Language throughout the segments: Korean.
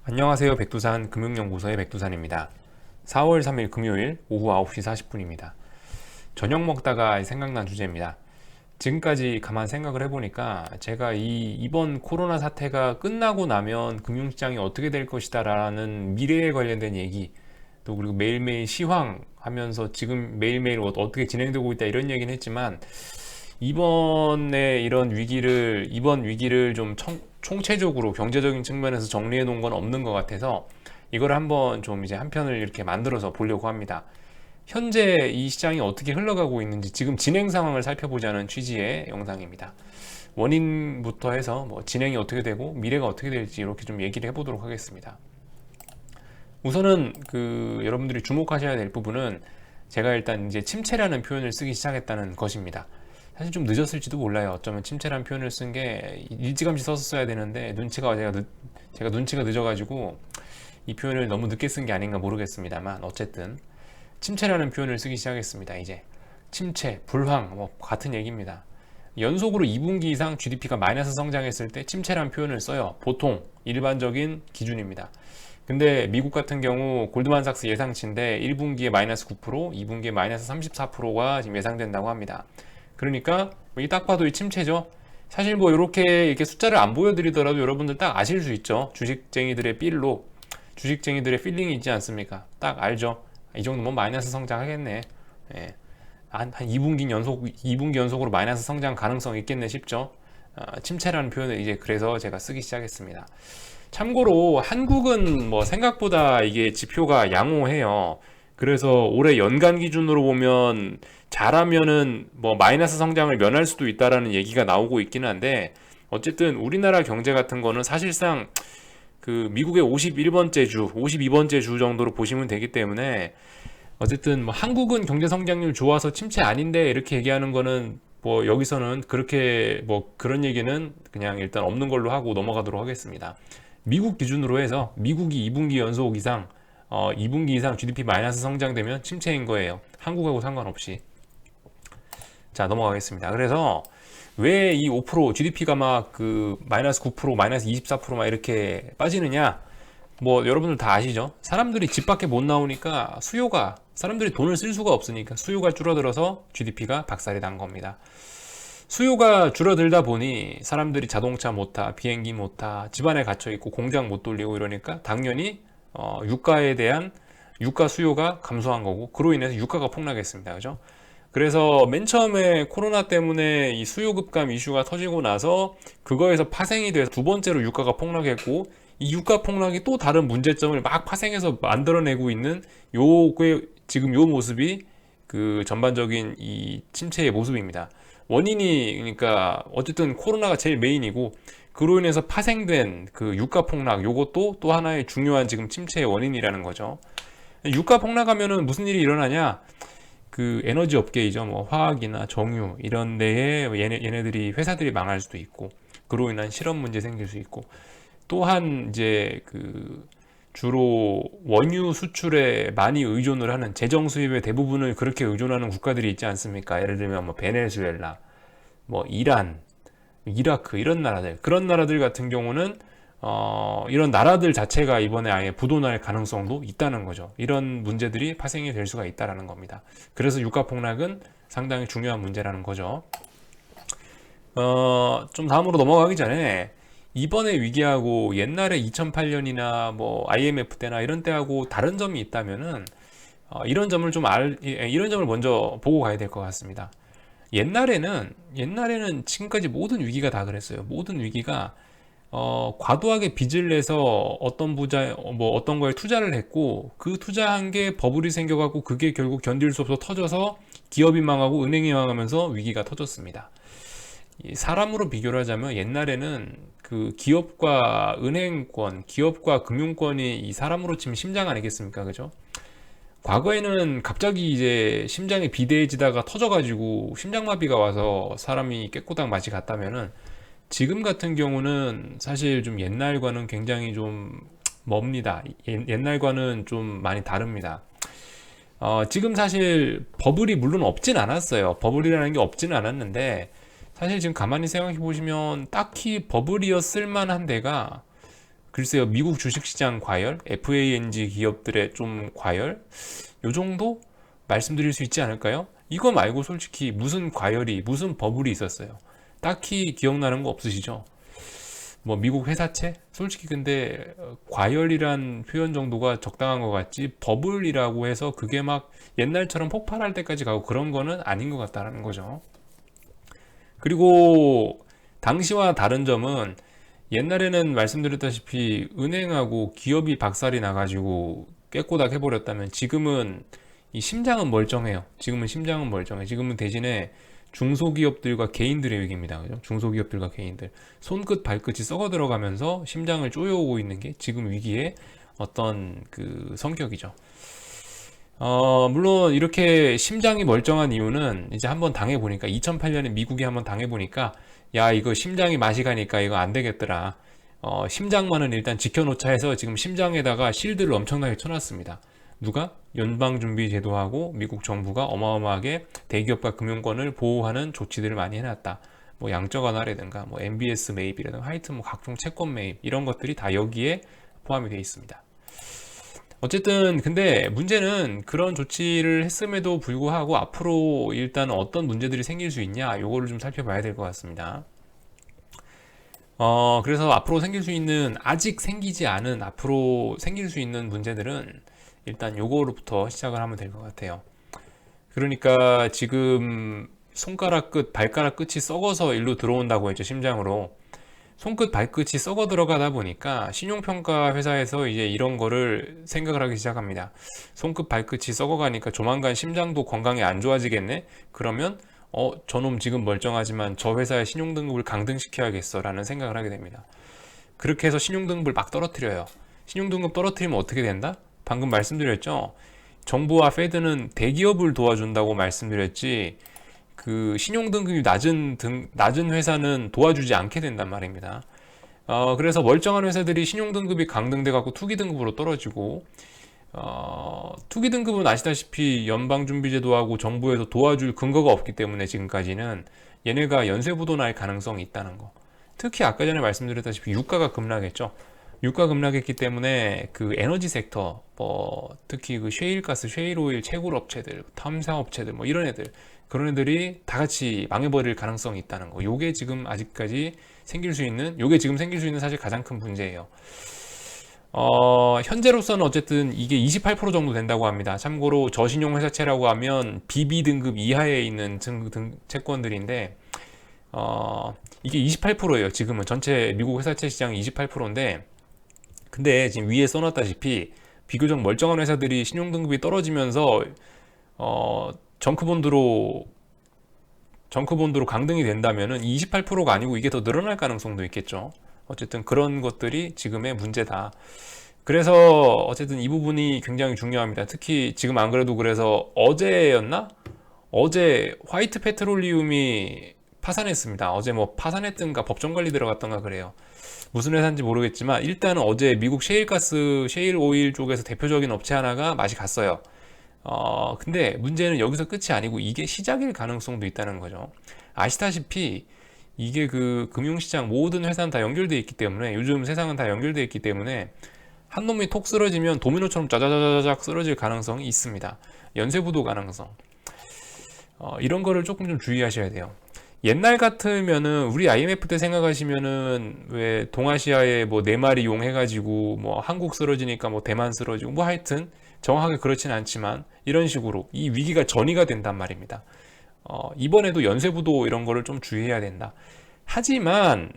안녕하세요. 백두산 금융연구소의 백두산입니다. 4월 3일 금요일 오후 9시 40분입니다. 저녁 먹다가 생각난 주제입니다. 지금까지 가만 생각을 해보니까 제가 이번 코로나 사태가 끝나고 나면 금융시장이 어떻게 될 것이다 라는 미래에 관련된 얘기, 또 그리고 매일매일 시황하면서 지금 매일매일 어떻게 진행되고 있다 이런 얘기는 했지만, 이번 위기를 좀 총체적으로 경제적인 측면에서 정리해 놓은 건 없는 것 같아서 이걸 한번 좀 이제 한 편을 이렇게 만들어서 보려고 합니다. 현재 이 시장이 어떻게 흘러가고 있는지 지금 진행 상황을 살펴보자는 취지의 영상입니다. 원인부터 해서 뭐 진행이 어떻게 되고 미래가 어떻게 될지 이렇게 좀 얘기를 해보도록 하겠습니다. 우선은 여러분들이 주목하셔야 될 부분은 제가 일단 이제 침체라는 표현을 쓰기 시작했다는 것입니다. 사실 좀 늦었을지도 몰라요. 어쩌면 침체라는 표현을 쓴 게 일찌감치 썼어야 되는데 제가 눈치가 늦어가지고 이 표현을 너무 늦게 쓴 게 아닌가 모르겠습니다만, 어쨌든 침체라는 표현을 쓰기 시작했습니다. 이제 침체, 불황 뭐 같은 얘기입니다. 연속으로 2분기 이상 GDP가 마이너스 성장했을 때 침체라는 표현을 써요. 보통 일반적인 기준입니다. 근데 미국 같은 경우 골드만삭스 예상치인데 1분기에 마이너스 9%, 2분기에 마이너스 34%가 지금 예상된다고 합니다. 그러니까 이 딱 봐도 이 침체죠. 사실 뭐 이렇게 숫자를 안 보여드리더라도 여러분들 딱 아실 수 있죠. 주식쟁이들의 필링이 있지 않습니까? 딱 알죠. 이 정도면 마이너스 성장하겠네. 예. 한 2분기 연속으로 마이너스 성장 가능성 있겠네 싶죠. 침체라는 표현을 이제 그래서 제가 쓰기 시작했습니다. 참고로 한국은 뭐 생각보다 이게 지표가 양호해요. 그래서 올해 연간 기준으로 보면 잘하면은 뭐 마이너스 성장을 면할 수도 있다라는 얘기가 나오고 있기는 한데, 어쨌든 우리나라 경제 같은 거는 사실상 미국의 51번째 주, 52번째 주 정도로 보시면 되기 때문에, 어쨌든 뭐 한국은 경제 성장률 좋아서 침체 아닌데 이렇게 얘기하는 거는 뭐 여기서는 그렇게 뭐 그런 얘기는 그냥 일단 없는 걸로 하고 넘어가도록 하겠습니다. 미국 기준으로 해서 미국이 2분기 이상 GDP 마이너스 성장되면 침체인 거예요. 한국하고 상관없이. 자, 넘어가겠습니다. 그래서 왜 이 5% GDP가 막 마이너스 9%, 마이너스 24%막 이렇게 빠지느냐? 뭐 여러분들 다 아시죠? 사람들이 집 밖에 못 나오니까 사람들이 돈을 쓸 수가 없으니까 수요가 줄어들어서 GDP가 박살이 난 겁니다. 수요가 줄어들다 보니 사람들이 자동차 못 타, 비행기 못 타, 집안에 갇혀 있고 공장 못 돌리고 이러니까 당연히 유가에 대한 유가 수요가 감소한 거고, 그로 인해서 유가가 폭락했습니다. 그죠? 그래서 맨 처음에 코로나 때문에 이 수요 급감 이슈가 터지고 나서 그거에서 파생이 돼서 두 번째로 유가가 폭락했고, 이 유가 폭락이 또 다른 문제점을 막 파생해서 만들어내고 있는 요게 지금 요 모습이 전반적인 이 침체의 모습입니다. 원인이 그러니까 어쨌든 코로나가 제일 메인이고, 그로 인해서 파생된 유가 폭락, 요것도 또 하나의 중요한 지금 침체의 원인이라는 거죠. 유가 폭락하면은 무슨 일이 일어나냐? 에너지 업계이죠. 뭐 화학이나 정유 이런 데에 얘네들이 회사들이 망할 수도 있고, 그로 인한 실업 문제 생길 수 있고, 또한 이제 주로 원유 수출에 많이 의존을 하는, 재정 수입의 대부분을 그렇게 의존하는 국가들이 있지 않습니까? 예를 들면 뭐 베네수엘라, 뭐 이란, 이라크 그런 나라들 같은 경우는 이런 나라들 자체가 이번에 아예 부도날 가능성도 있다는 거죠. 이런 문제들이 파생이 될 수가 있다라는 겁니다. 그래서 유가 폭락은 상당히 중요한 문제라는 거죠. 좀 다음으로 넘어가기 전에, 이번에 위기하고 옛날에 2008년이나 뭐 IMF 때나 이런 때하고 다른 점이 있다면은 이런 점을 먼저 보고 가야 될 것 같습니다. 옛날에는 지금까지 모든 위기가 다 그랬어요. 모든 위기가 과도하게 빚을 내서 어떤 거에 투자를 했고, 그 투자한 게 버블이 생겨갖고 그게 결국 견딜 수 없어 터져서 기업이 망하고 은행이 망하면서 위기가 터졌습니다. 사람으로 비교를 하자면 옛날에는 기업과 금융권이 이 사람으로 치면 심장 아니겠습니까? 그죠? 과거에는 갑자기 이제 심장이 비대해지다가 터져가지고 심장마비가 와서 사람이 깨꼬닥 맞이 갔다면은, 지금 같은 경우는 사실 좀 옛날과는 굉장히 좀 멉니다. 옛날과는 좀 많이 다릅니다. 지금 사실 버블이 물론 없진 않았어요. 버블이라는 게 없지는 않았는데, 사실 지금 가만히 생각해 보시면 딱히 버블이었을 만한 데가 글쎄요, 미국 주식시장 과열, FANG 기업들의 좀 과열, 요 정도 말씀드릴 수 있지 않을까요? 이거 말고 솔직히 무슨 과열이, 무슨 버블이 있었어요? 딱히 기억나는 거 없으시죠? 뭐 미국 회사채? 솔직히 근데 과열이란 표현 정도가 적당한 것 같지 버블이라고 해서 그게 막 옛날처럼 폭발할 때까지 가고 그런 거는 아닌 것 같다는 거죠. 그리고 당시와 다른 점은 옛날에는 말씀드렸다시피 은행하고 기업이 박살이 나가지고 깨꼬닥 해버렸다면 지금은 이 심장은 멀쩡해요. 지금은 심장은 멀쩡해. 지금은 대신에 중소기업들과 개인들의 위기입니다. 그죠? 중소기업들과 개인들. 손끝 발끝이 썩어 들어가면서 심장을 쪼여오고 있는 게 지금 위기의 어떤 그 성격이죠. 물론 이렇게 심장이 멀쩡한 이유는 이제 한번 당해보니까 2008년에 미국이 한번 당해보니까 야 이거 심장이 맛이 가니까 이거 안 되겠더라. 심장만은 일단 지켜놓자 해서 지금 심장에다가 실드를 엄청나게 쳐놨습니다. 누가? 연방준비제도하고 미국 정부가 어마어마하게 대기업과 금융권을 보호하는 조치들을 많이 해놨다. 뭐 양적 완화라든가 뭐 MBS 매입이라든가 하여튼 뭐 각종 채권 매입 이런 것들이 다 여기에 포함이 되어 있습니다. 어쨌든 근데 문제는 그런 조치를 했음에도 불구하고 앞으로 일단 어떤 문제들이 생길 수 있냐 요거를 좀 살펴봐야 될 것 같습니다. 그래서 앞으로 생길 수 있는 아직 생기지 않은 앞으로 생길 수 있는 문제들은 일단 요거로부터 시작을 하면 될 것 같아요. 그러니까 지금 손가락 끝, 발가락 끝이 썩어서 일로 들어온다고 했죠, 심장으로. 손끝, 발끝이 썩어 들어가다 보니까 신용평가 회사에서 이제 이런 거를 생각을 하기 시작합니다. 손끝, 발끝이 썩어가니까 조만간 심장도 건강이 안 좋아지겠네? 그러면 저놈 지금 멀쩡하지만 저 회사의 신용등급을 강등시켜야겠어 라는 생각을 하게 됩니다. 그렇게 해서 신용등급을 막 떨어뜨려요. 신용등급 떨어뜨리면 어떻게 된다? 방금 말씀드렸죠. 정부와 페드는 대기업을 도와준다고 말씀드렸지 그 신용등급이 낮은 회사는 도와주지 않게 된단 말입니다. 그래서 멀쩡한 회사들이 신용등급이 강등돼 갖고 투기등급으로 떨어지고 투기등급은 아시다시피 연방준비제도하고 정부에서 도와줄 근거가 없기 때문에 지금까지는 얘네가 연쇄부도 날 가능성이 있다는 거. 특히 아까 전에 말씀드렸다시피 유가가 급락했죠. 유가 급락했기 때문에 그 에너지 섹터, 뭐 특히 그 셰일가스, 셰일오일 채굴 업체들, 탐사 업체들, 뭐 이런 애들, 그런 애들이 다 같이 망해버릴 가능성이 있다는 거. 요게 지금 아직까지 생길 수 있는, 요게 지금 생길 수 있는 사실 가장 큰 문제예요. 현재로서는 어쨌든 이게 28% 정도 된다고 합니다. 참고로 저신용 회사채라고 하면 BB 등급 이하에 있는 채권들인데, 이게 28%예요. 지금은 전체 미국 회사채 시장이 28%인데, 근데 지금 위에 써놨다시피 비교적 멀쩡한 회사들이 신용등급이 떨어지면서 정크본드로 강등이 된다면은 28%가 아니고 이게 더 늘어날 가능성도 있겠죠. 어쨌든 그런 것들이 지금의 문제다. 그래서 어쨌든 이 부분이 굉장히 중요합니다. 특히 지금 안 그래도 그래서 어제였나? 어제 화이트 페트롤리움이 파산했습니다. 어제 뭐 파산했든가 법정 관리 들어갔던가 그래요. 무슨 회사인지 모르겠지만 일단은 어제 미국 셰일가스, 셰일오일 쪽에서 대표적인 업체 하나가 맛이 갔어요. 근데 문제는 여기서 끝이 아니고 이게 시작일 가능성도 있다는 거죠. 아시다시피 이게 그 금융시장 모든 회사는 다 연결되어 있기 때문에 요즘 세상은 다 연결되어 있기 때문에 한 놈이 톡 쓰러지면 도미노처럼 짜자자자작 쓰러질 가능성이 있습니다. 연쇄부도 가능성. 이런 거를 조금 좀 주의하셔야 돼요. 옛날 같으면은 우리 IMF 때 생각하시면은 왜 동아시아에 뭐 네 마리 용 해가지고 뭐 한국 쓰러지니까 뭐 대만 쓰러지고 뭐 하여튼 정확하게 그렇진 않지만 이런 식으로 이 위기가 전이가 된단 말입니다. 이번에도 연쇄부도 이런 거를 좀 주의해야 된다. 하지만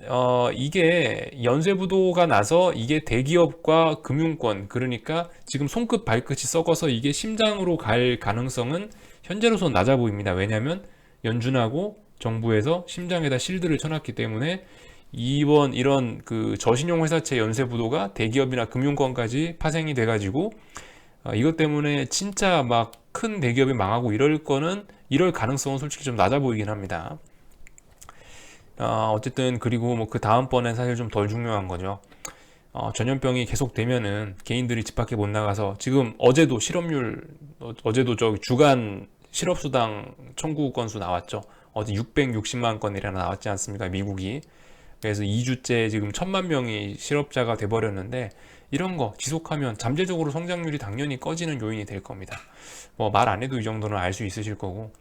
이게 연쇄부도가 나서 이게 대기업과 금융권 그러니까 지금 손끝 발끝이 썩어서 이게 심장으로 갈 가능성은 현재로서 낮아 보입니다. 왜냐하면 연준하고 정부에서 심장에다 실드를 쳐놨기 때문에 이번 이런 그 저신용 회사채 연쇄부도가 대기업이나 금융권까지 파생이 돼가지고 이것 때문에 진짜 막 큰 대기업이 망하고 이럴 가능성은 솔직히 좀 낮아 보이긴 합니다. 어쨌든 그리고 뭐 그 다음번엔 사실 좀 덜 중요한 거죠. 전염병이 계속되면은 개인들이 집 밖에 못 나가서 지금 어제도 어제도 저 주간 실업수당 청구 건수 나왔죠. 어제 660만 건이라나 나왔지 않습니까? 미국이. 그래서 2주째 지금 1,000만 명이 실업자가 돼버렸는데, 이런 거 지속하면 잠재적으로 성장률이 당연히 꺼지는 요인이 될 겁니다. 뭐 말 안 해도 이 정도는 알 수 있으실 거고.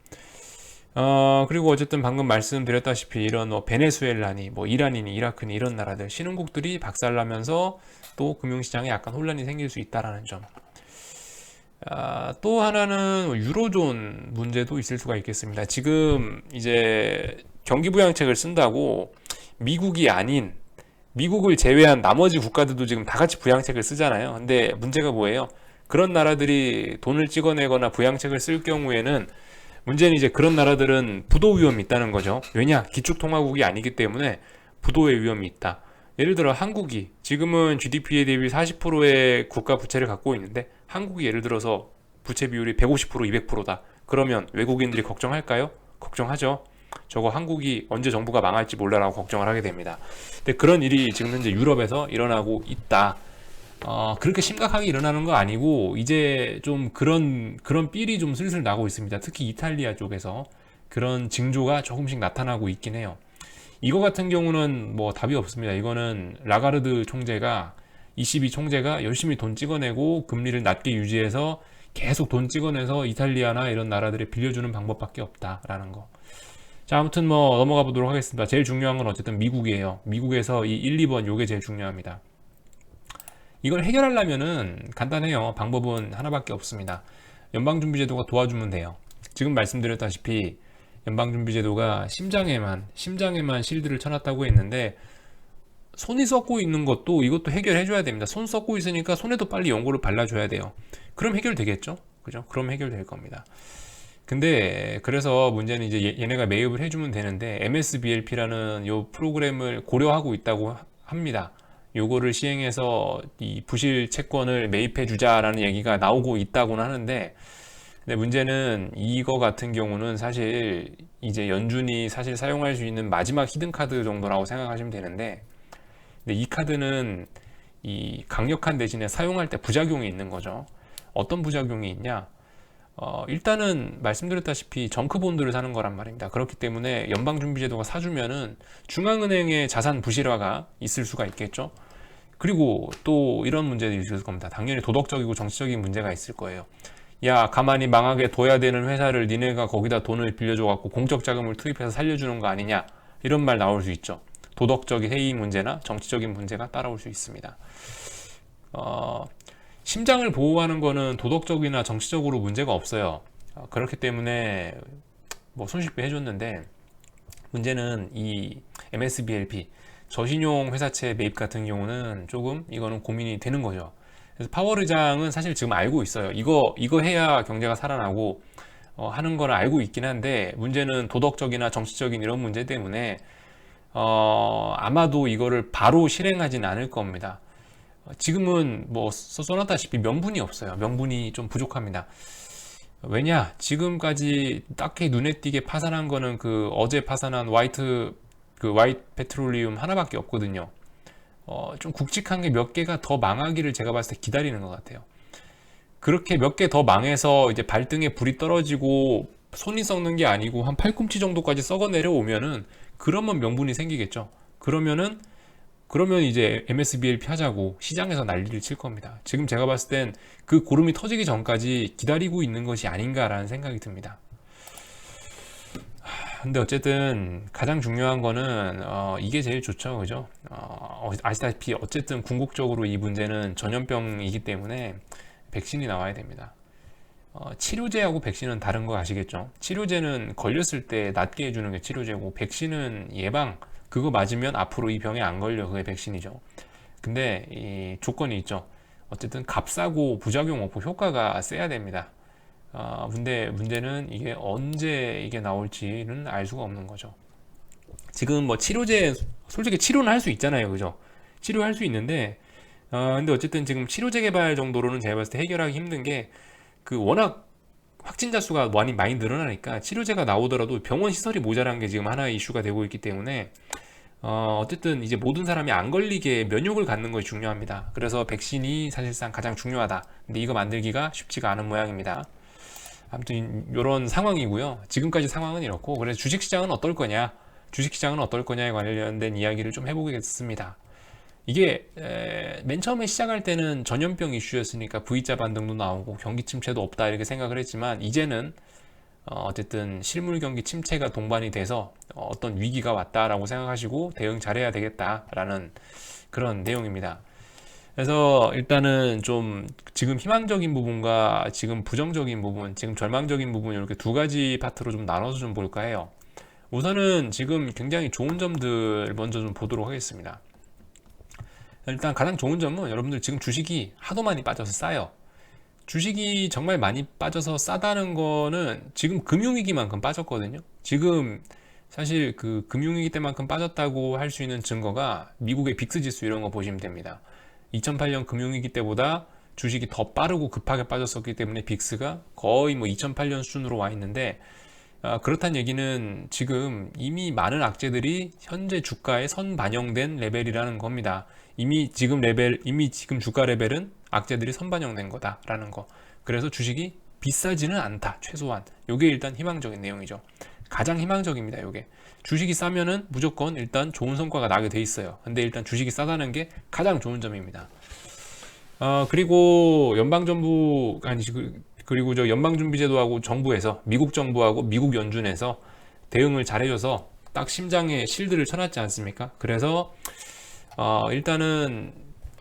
그리고 어쨌든 방금 말씀드렸다시피 이런 뭐 베네수엘라니, 뭐 이란이니, 이라크니 이런 나라들 신흥국들이 박살나면서 또 금융시장에 약간 혼란이 생길 수 있다라는 점. 또 하나는 유로존 문제도 있을 수가 있겠습니다. 지금 이제 경기부양책을 쓴다고 미국이 아닌, 미국을 제외한 나머지 국가들도 지금 다 같이 부양책을 쓰잖아요. 근데 문제가 뭐예요? 그런 나라들이 돈을 찍어내거나 부양책을 쓸 경우에는, 문제는 이제 그런 나라들은 부도 위험이 있다는 거죠. 왜냐? 기축통화국이 아니기 때문에 부도의 위험이 있다. 예를 들어 한국이 지금은 GDP에 대비 40%의 국가 부채를 갖고 있는데, 한국이 예를 들어서 부채 비율이 150%, 200%다. 그러면 외국인들이 걱정할까요? 걱정하죠. 저거 한국이 언제 정부가 망할지 몰라라고 걱정을 하게 됩니다. 근데 그런 일이 지금 현재 유럽에서 일어나고 있다. 그렇게 심각하게 일어나는 거 아니고, 이제 좀 그런 삘이 좀 슬슬 나고 있습니다. 특히 이탈리아 쪽에서 그런 징조가 조금씩 나타나고 있긴 해요. 이거 같은 경우는 뭐 답이 없습니다. 이거는 라가르드 총재가, ECB 총재가 열심히 돈 찍어내고 금리를 낮게 유지해서 계속 돈 찍어내서 이탈리아나 이런 나라들에 빌려주는 방법밖에 없다라는 거. 자, 아무튼 뭐 넘어가 보도록 하겠습니다. 제일 중요한 건 어쨌든 미국이에요. 미국에서 이 1, 2번 요게 제일 중요합니다. 이걸 해결하려면은 간단해요. 방법은 하나밖에 없습니다. 연방준비제도가 도와주면 돼요. 지금 말씀드렸다시피 연방준비제도가 심장에만 실드를 쳐놨다고 했는데, 손이 썩고 있는 것도 이것도 해결해줘야 됩니다. 손 썩고 있으니까 손에도 빨리 연고를 발라줘야 돼요. 그럼 해결되겠죠? 그죠? 그럼 해결될 겁니다. 근데 그래서 문제는 이제 얘네가 매입을 해주면 되는데, MSBLP라는 요 프로그램을 고려하고 있다고 합니다. 요거를 시행해서 이 부실 채권을 매입해 주자라는 얘기가 나오고 있다고는 하는데, 근데 문제는 이거 같은 경우는 사실 이제 연준이 사실 사용할 수 있는 마지막 히든 카드 정도라고 생각하시면 되는데, 근데 이 카드는 이 강력한 대신에 사용할 때 부작용이 있는 거죠. 어떤 부작용이 있냐? 일단은 말씀드렸다시피 정크본드를 사는 거란 말입니다. 그렇기 때문에 연방준비제도가 사주면은 중앙은행의 자산 부실화가 있을 수가 있겠죠. 그리고 또 이런 문제도 있을 겁니다. 당연히 도덕적이고 정치적인 문제가 있을 거예요. 야, 가만히 망하게 둬야 되는 회사를 니네가 거기다 돈을 빌려줘갖고 공적 자금을 투입해서 살려주는 거 아니냐, 이런 말 나올 수 있죠. 도덕적인 해이 문제나 정치적인 문제가 따라올 수 있습니다. 심장을 보호하는 거는 도덕적이나 정치적으로 문제가 없어요. 그렇기 때문에 뭐 손쉽게 해줬는데, 문제는 이 MSBLP 저신용 회사채 매입 같은 경우는 조금 이거는 고민이 되는 거죠. 그래서 파월 의장은 사실 지금 알고 있어요. 이거 해야 경제가 살아나고 하는 걸 알고 있긴 한데, 문제는 도덕적이나 정치적인 이런 문제 때문에 아마도 이거를 바로 실행하진 않을 겁니다. 지금은 뭐 써놨다시피 명분이 없어요. 명분이 좀 부족합니다. 왜냐? 지금까지 딱히 눈에 띄게 파산한 거는 그 어제 파산한 화이트 페트롤리움 하나밖에 없거든요. 좀 굵직한 게 몇 개가 더 망하기를 제가 봤을 때 기다리는 것 같아요. 그렇게 몇 개 더 망해서 이제 발등에 불이 떨어지고 손이 썩는 게 아니고 한 팔꿈치 정도까지 썩어 내려오면은, 그러면 명분이 생기겠죠. 그러면 이제 MSBLP 하자고 시장에서 난리를 칠 겁니다. 지금 제가 봤을 땐 그 고름이 터지기 전까지 기다리고 있는 것이 아닌가라는 생각이 듭니다. 근데 어쨌든 가장 중요한 거는 이게 제일 좋죠, 그죠? 아시다시피 어쨌든 궁극적으로 이 문제는 전염병이기 때문에 백신이 나와야 됩니다. 치료제하고 백신은 다른 거 아시겠죠? 치료제는 걸렸을 때 낫게 해주는 게 치료제고, 백신은 예방, 그거 맞으면 앞으로 이 병에 안 걸려, 그게 백신이죠. 근데 이 조건이 있죠. 어쨌든 값싸고 부작용 없고 효과가 세야 됩니다. 근데 문제는 이게 언제 이게 나올지는 알 수가 없는 거죠. 지금 뭐 치료제, 솔직히 치료는 할 수 있잖아요, 그죠? 치료할 수 있는데, 근데 어쨌든 지금 치료제 개발 정도로는 제가 봤을 때 해결하기 힘든 게, 그 워낙 확진자 수가 많이 늘어나니까 치료제가 나오더라도 병원 시설이 모자란 게 지금 하나의 이슈가 되고 있기 때문에, 어쨌든 이제 모든 사람이 안 걸리게 면역을 갖는 것이 중요합니다. 그래서 백신이 사실상 가장 중요하다. 근데 이거 만들기가 쉽지가 않은 모양입니다. 아무튼 이런 상황이고요. 지금까지 상황은 이렇고, 그래서 주식시장은 어떨 거냐? 주식시장은 어떨 거냐에 관련된 이야기를 좀 해보겠습니다. 이게 맨 처음에 시작할 때는 전염병 이슈였으니까 V자 반등도 나오고 경기 침체도 없다 이렇게 생각을 했지만, 이제는 어쨌든 실물 경기 침체가 동반이 돼서 어떤 위기가 왔다라고 생각하시고 대응 잘해야 되겠다라는 그런 내용입니다. 그래서 일단은 좀 지금 희망적인 부분과 지금 부정적인 부분, 지금 절망적인 부분, 이렇게 두 가지 파트로 좀 나눠서 좀 볼까 해요. 우선은 지금 굉장히 좋은 점들 먼저 좀 보도록 하겠습니다. 일단 가장 좋은 점은 여러분들 지금 주식이 하도 많이 빠져서 싸요. 주식이 정말 많이 빠져서 싸다는 거는 지금 금융위기만큼 빠졌거든요. 지금 사실 그 금융위기 때만큼 빠졌다고 할 수 있는 증거가 미국의 빅스 지수 이런 거 보시면 됩니다. 2008년 금융위기 때보다 주식이 더 빠르고 급하게 빠졌었기 때문에 빅스가 거의 뭐 2008년 수준으로 와 있는데, 그렇다는 얘기는 지금 이미 많은 악재들이 현재 주가에 선반영된 레벨이라는 겁니다. 이미 지금 주가 레벨은 악재들이 선반영된 거다라는 거. 그래서 주식이 비싸지는 않다, 최소한. 요게 일단 희망적인 내용이죠. 가장 희망적입니다. 요게 주식이 싸면은 무조건 일단 좋은 성과가 나게 돼 있어요. 근데 일단 주식이 싸다는 게 가장 좋은 점입니다. 그리고 연방정부 그리고 저 연방준비제도하고 정부에서, 미국 정부하고 미국 연준에서 대응을 잘해줘서 딱 심장에 실드를 쳐놨지 않습니까? 그래서 일단은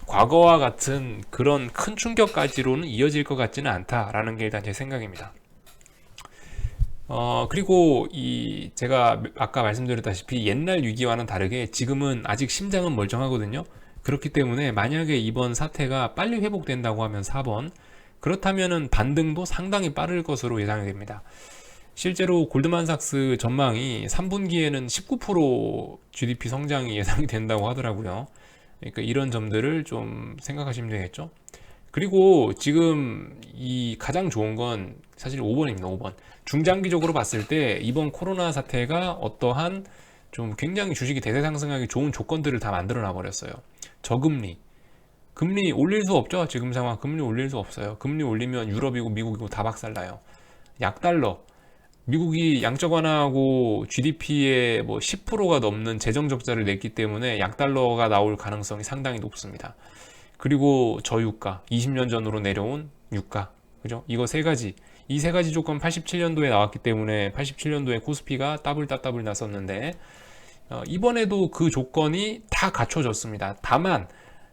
과거와 같은 그런 큰 충격까지로는 이어질 것 같지는 않다라는 게 일단 제 생각입니다. 그리고 제가 아까 말씀드렸다시피 옛날 위기와는 다르게 지금은 아직 심장은 멀쩡하거든요. 그렇기 때문에 만약에 이번 사태가 빨리 회복된다고 하면 4번, 그렇다면은 반등도 상당히 빠를 것으로 예상이 됩니다. 실제로 골드만삭스 전망이 3분기에는 19% GDP 성장이 예상이 된다고 하더라고요. 그러니까 이런 점들을 좀 생각하시면 되겠죠. 그리고 지금 이 가장 좋은 건 사실 5번입니다. 5번. 중장기적으로 봤을 때 이번 코로나 사태가 어떠한 좀 굉장히 주식이 대세 상승하기 좋은 조건들을 다 만들어 놔 버렸어요. 저금리, 금리 올릴 수 없죠. 지금 상황 금리 올릴 수 없어요. 금리 올리면 유럽이고 미국이고 다 박살나요. 약달러, 미국이 양적 완화하고 GDP의 뭐 10%가 넘는 재정 적자를 냈기 때문에 약달러가 나올 가능성이 상당히 높습니다. 그리고 저유가, 20년 전으로 내려온 유가, 그죠? 이거 세 가지, 이 세 가지 조건 87년도에 나왔기 때문에 87년도에 코스피가 따블 났었는데, 이번에도 그 조건이 다 갖춰졌습니다. 다만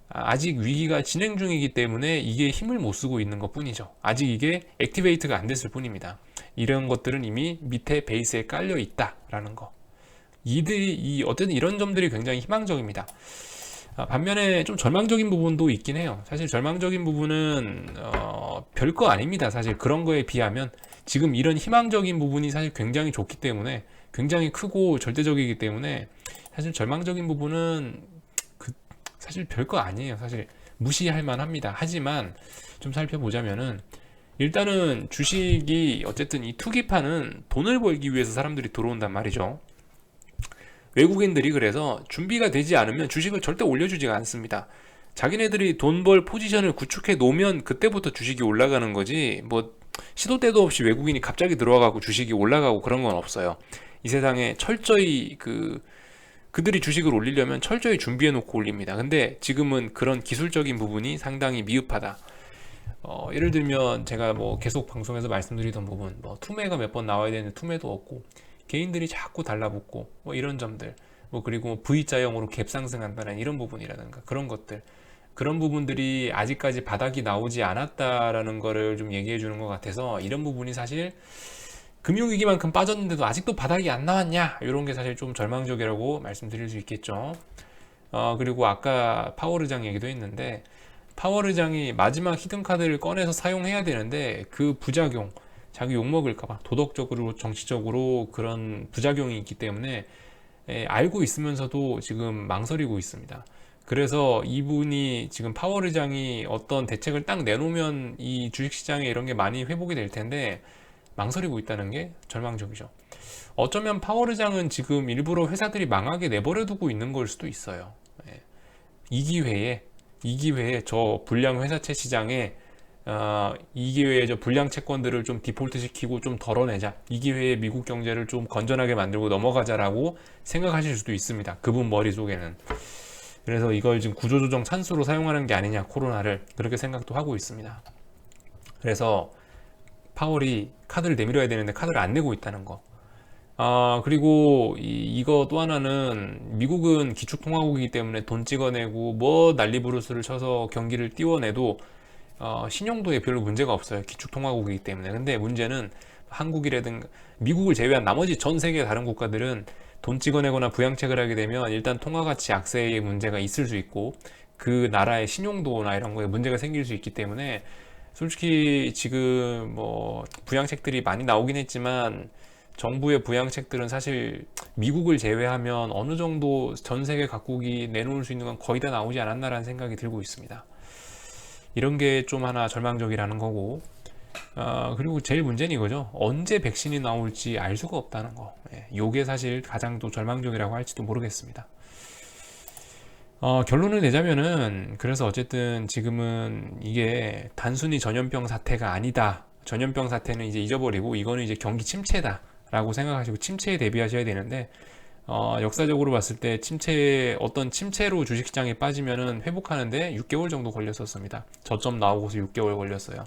아직 위기가 진행 중이기 때문에 이게 힘을 못 쓰고 있는 것 뿐이죠. 아직 이게 액티베이트가 안 됐을 뿐입니다. 이런 것들은 이미 밑에 베이스에 깔려 있다라는 거. 어쨌든 이런 점들이 굉장히 희망적입니다. 반면에 좀 절망적인 부분도 있긴 해요. 사실 절망적인 부분은 별거 아닙니다. 사실 그런 거에 비하면 지금 이런 희망적인 부분이 사실 굉장히 좋기 때문에, 굉장히 크고 절대적이기 때문에 사실 절망적인 부분은 사실 별거 아니에요. 사실 무시할 만합니다. 하지만 좀 살펴보자면은, 일단은 주식이 어쨌든 이 투기판은 돈을 벌기 위해서 사람들이 들어온단 말이죠. 외국인들이 그래서 준비가 되지 않으면 주식을 절대 올려주지가 않습니다. 자기네들이 돈 벌 포지션을 구축해 놓으면 그때부터 주식이 올라가는 거지, 뭐 시도 때도 없이 외국인이 갑자기 들어와가고 주식이 올라가고 그런 건 없어요. 이 세상에 철저히 그들이 주식을 올리려면 철저히 준비해 놓고 올립니다. 근데 지금은 그런 기술적인 부분이 상당히 미흡하다. 예를 들면 제가 뭐 계속 방송에서 말씀드리던 부분, 뭐 투매가 몇 번 나와야 되는데 투매도 없고, 개인들이 자꾸 달라붙고, 뭐 이런 점들, 뭐 그리고 V자형으로 갭 상승한다는 이런 부분이라든가 그런 것들, 그런 부분들이 아직까지 바닥이 나오지 않았다라는 거를 좀 얘기해 주는 것 같아서, 이런 부분이 사실 금융위기만큼 빠졌는데도 아직도 바닥이 안 나왔냐, 이런 게 사실 좀 절망적이라고 말씀드릴 수 있겠죠. 그리고 아까 파월 의장 얘기도 했는데, 파월 의장이 마지막 히든카드를 꺼내서 사용해야 되는데 그 부작용, 자기 욕먹을까봐 도덕적으로 정치적으로 그런 부작용이 있기 때문에 알고 있으면서도 지금 망설이고 있습니다. 그래서 이분이 지금 파월 의장이 어떤 대책을 딱 내놓으면 이 주식시장에 이런 게 많이 회복이 될 텐데 망설이고 있다는 게 절망적이죠. 어쩌면 파월 의장은 지금 일부러 회사들이 망하게 내버려 두고 있는 걸 수도 있어요. 이 기회에 저 불량 회사채 시장에 이 기회에 저 불량 채권들을 좀 디폴트 시키고 좀 덜어내자, 이 기회에 미국 경제를 좀 건전하게 만들고 넘어가자라고 생각하실 수도 있습니다. 그분 머릿속에는. 그래서 이걸 지금 구조조정 찬스로 사용하는 게 아니냐, 코로나를, 그렇게 생각도 하고 있습니다. 그래서 파월이 카드를 내밀어야 되는데 카드를 안 내고 있다는 거. 그리고 이거 또 하나는, 미국은 기축통화국이기 때문에 돈 찍어내고 뭐 난리부르스를 쳐서 경기를 띄워내도 신용도에 별로 문제가 없어요. 기축통화국이기 때문에. 근데 문제는 한국이라든가 미국을 제외한 나머지 전 세계 다른 국가들은 돈 찍어내거나 부양책을 하게 되면 일단 통화가치 악세의 문제가 있을 수 있고, 그 나라의 신용도나 이런 거에 문제가 생길 수 있기 때문에, 솔직히 지금 뭐 부양책들이 많이 나오긴 했지만 정부의 부양책들은 사실 미국을 제외하면 어느 정도 전 세계 각국이 내놓을 수 있는 건 거의 다 나오지 않았나라는 생각이 들고 있습니다. 이런 게 좀 하나 절망적이라는 거고, 그리고 제일 문제는 이거죠. 언제 백신이 나올지 알 수가 없다는 거. 요게 사실 가장 또 절망적이라고 할지도 모르겠습니다. 결론을 내자면은, 그래서 어쨌든 지금은 이게 단순히 전염병 사태가 아니다. 전염병 사태는 이제 잊어버리고 이거는 이제 경기 침체다 라고 생각하시고 침체에 대비하셔야 되는데, 역사적으로 봤을 때 어떤 침체로 주식시장에 빠지면은 회복하는데 6개월 정도 걸렸었습니다. 저점 나오고서 6개월 걸렸어요.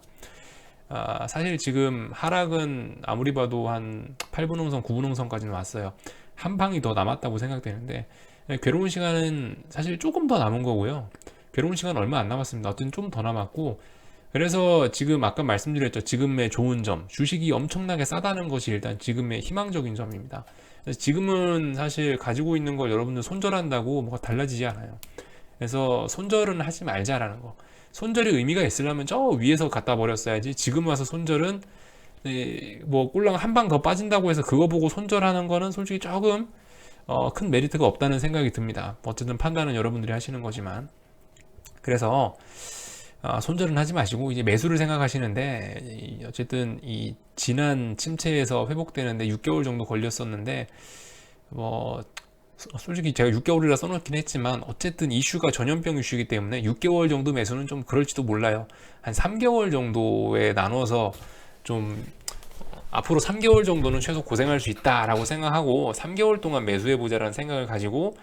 사실 지금 하락은 아무리 봐도 한 8분홍선, 9분홍선까지는 왔어요. 한 방이 더 남았다고 생각되는데, 괴로운 시간은 사실 조금 더 남은 거고요. 괴로운 시간 얼마 안 남았습니다. 어쨌든 좀 더 남았고, 그래서 지금 아까 말씀드렸죠. 지금의 좋은 점, 주식이 엄청나게 싸다는 것이 일단 지금의 희망적인 점입니다. 그래서 지금은 사실 가지고 있는 걸 여러분들 손절한다고 뭐가 달라지지 않아요. 그래서 손절은 하지 말자라는 거. 손절이 의미가 있으려면 저 위에서 갖다 버렸어야지, 지금 와서 손절은 뭐 꼴랑 한 방 더 빠진다고 해서 그거 보고 손절하는 거는 솔직히 조금 큰 메리트가 없다는 생각이 듭니다. 어쨌든 판단은 여러분들이 하시는 거지만, 그래서 손절은 하지 마시고 이제 매수를 생각하시는데, 어쨌든 이 지난 침체에서 회복되는데 6개월 정도 걸렸었는데, 뭐 솔직히 제가 6개월이라 써놓긴 했지만 어쨌든 이슈가 전염병 이슈이기 때문에 6개월 정도 매수는 좀 그럴지도 몰라요. 한 3개월 정도에 나눠서 좀, 앞으로 3개월 정도는 최소 고생할 수 있다라고 생각하고 3개월 동안 매수해 보자라는 생각을 가지고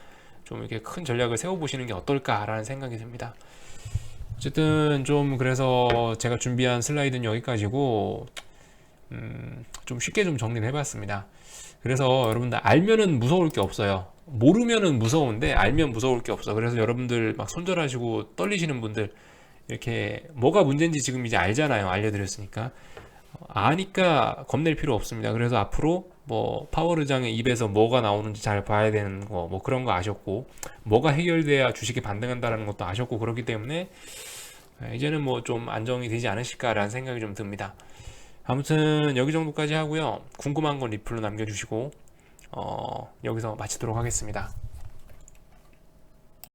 좀 이렇게 큰 전략을 세워보시는 게 어떨까라는 생각이 듭니다. 어쨌든 좀, 그래서 제가 준비한 슬라이드는 여기까지고, 좀 쉽게 좀 정리를 해봤습니다. 그래서 여러분들 알면은 무서울 게 없어요. 모르면은 무서운데 알면 무서울 게 없어. 그래서 여러분들 막 손절하시고 떨리시는 분들, 이렇게 뭐가 문제인지 지금 이제 알잖아요. 알려드렸으니까. 아니까 겁낼 필요 없습니다. 그래서 앞으로 뭐 파월 의장의 입에서 뭐가 나오는지 잘 봐야 되는 거, 뭐 그런 거 아셨고, 뭐가 해결돼야 주식이 반등한다라는 것도 아셨고, 그렇기 때문에 이제는 뭐 좀 안정이 되지 않으실까라는 생각이 좀 듭니다. 아무튼 여기 정도까지 하고요. 궁금한 건 리플로 남겨주시고 여기서 마치도록 하겠습니다.